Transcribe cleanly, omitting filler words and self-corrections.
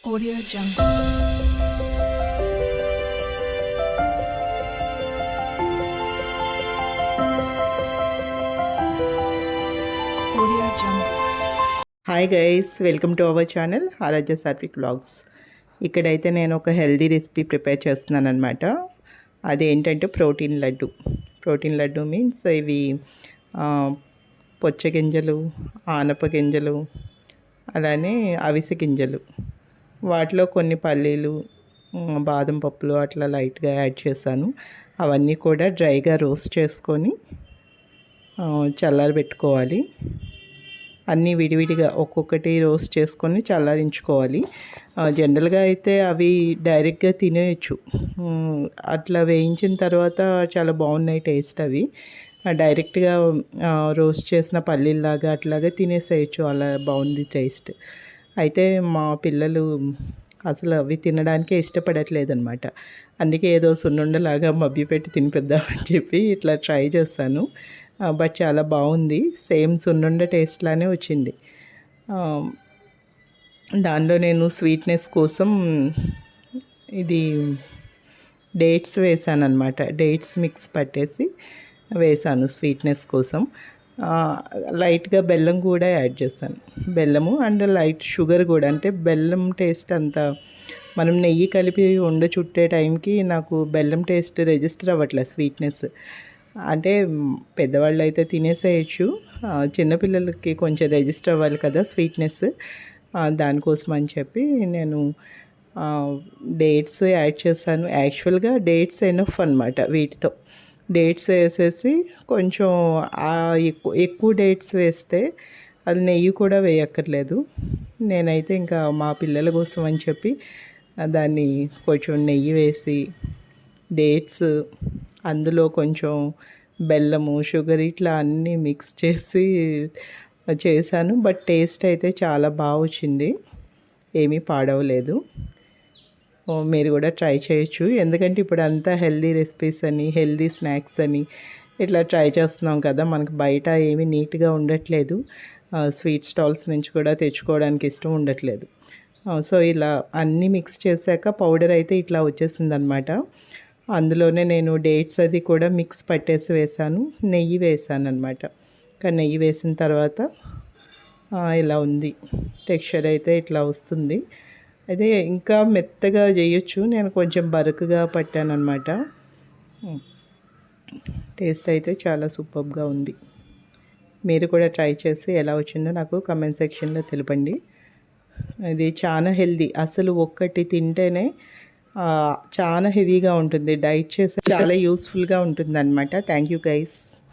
Audio Jungle. Audio Jungle. Hi guys, welcome to our channel Aaradhya Satvik vlogs. ఇక్కడైతే నేను ఒక healthy recipe prepare చేస్తున్నాను అనమాట. అదేంటంటే ప్రోటీన్ లడ్డు మీన్స్ ఇవి పొచ్చ గింజలు, ఆనప గింజలు, అలానే అవిసె గింజలు, వాటిలో కొన్ని పల్లీలు, బాదం పప్పులు అట్లా లైట్గా యాడ్ చేశాను. అవన్నీ కూడా డ్రైగా రోస్ట్ చేసుకొని చల్లారబెట్టుకోవాలి. అన్నీ విడివిడిగా ఒక్కొక్కటి రోస్ట్ చేసుకొని చల్లారించుకోవాలి. జనరల్గా అయితే అవి డైరెక్ట్గా తినేయచ్చు. అట్లా వేయించిన తర్వాత చాలా బాగున్నాయి టేస్ట్. అవి డైరెక్ట్గా రోస్ట్ చేసిన పల్లీలాగా అట్లాగా తినేసేయచ్చు, అలా బాగుంది టేస్ట్. అయితే మా పిల్లలు అసలు అవి తినడానికే ఇష్టపడట్లేదన్నమాట. అందుకే ఏదో సున్నుండలాగా మభ్యపెట్టి తినిపిద్దామని చెప్పి ఇట్లా ట్రై చేస్తాను. బట్ చాలా బాగుంది, సేమ్ సున్నుండ టేస్ట్లానే వచ్చింది. దానిలో నేను స్వీట్నెస్ కోసం ఇది డేట్స్ వేసాను అనమాట. డేట్స్ మిక్స్ పట్టేసి వేసాను స్వీట్నెస్ కోసం. లైట్గా బెల్లం కూడా యాడ్ చేశాను. బెల్లము అండ్ లైట్ షుగర్ కూడా. అంటే బెల్లం టేస్ట్ అంతా మనం నెయ్యి కలిపి ఉండ చుట్టే టైంకి నాకు బెల్లం టేస్ట్ రిజిస్టర్ అవ్వట్లేదు, స్వీట్నెస్. అంటే పెద్దవాళ్ళు అయితే తినేసేయచ్చు, చిన్నపిల్లలకి కొంచెం రిజిస్టర్ అవ్వాలి కదా స్వీట్నెస్. దానికోసం అని చెప్పి నేను డేట్స్ యాడ్ చేశాను. యాక్చువల్గా డేట్స్ ఎనఫ్ అనమాట. వీటితో డేట్స్ వేసేసి కొంచెం ఎక్కువ డేట్స్ వేస్తే అది నెయ్యి కూడా వేయక్కర్లేదు. నేనైతే ఇంకా మా పిల్లల కోసం అని చెప్పి దాన్ని కొంచెం నెయ్యి వేసి డేట్స్, అందులో కొంచెం బెల్లము, షుగర్ ఇట్లా అన్నీ మిక్స్ చేసి చేశాను. బట్ టేస్ట్ అయితే చాలా బాగా వచ్చింది, ఏమీ పాడవలేదు. మీరు కూడా ట్రై చేయొచ్చు. ఎందుకంటే ఇప్పుడు అంతా హెల్దీ రెసిపీస్ అని, హెల్దీ స్నాక్స్ అని ఇట్లా ట్రై చేస్తున్నాం కదా. మనకు బయట ఏమీ నీట్గా ఉండట్లేదు. స్వీట్ స్టాల్స్ నుంచి కూడా తెచ్చుకోవడానికి ఇష్టం ఉండట్లేదు. సో ఇలా అన్నీ మిక్స్ చేశాక పౌడర్ అయితే ఇట్లా వచ్చేసిందనమాట. అందులోనే నేను డేట్స్ అది కూడా మిక్స్ పట్టేసి వేసాను, నెయ్యి వేసాను అనమాట. కానీ నెయ్యి వేసిన తర్వాత ఇలా ఉంది టెక్స్చర్ అయితే, ఇట్లా వస్తుంది. అయితే ఇంకా మెత్తగా చేయొచ్చు, నేను కొంచెం బరకుగా పట్టాను అనమాట. టేస్ట్ అయితే చాలా సూపర్గా ఉంది. మీరు కూడా ట్రై చేసి ఎలా వచ్చిందో నాకు కమెంట్ సెక్షన్లో తెలపండి. ఇది చాలా హెల్దీ, అసలు ఒక్కటి తింటేనే చాలా హెవీగా ఉంటుంది. డైట్ చేస్తే చాలా యూస్ఫుల్గా ఉంటుంది అనమాట. Thank you guys.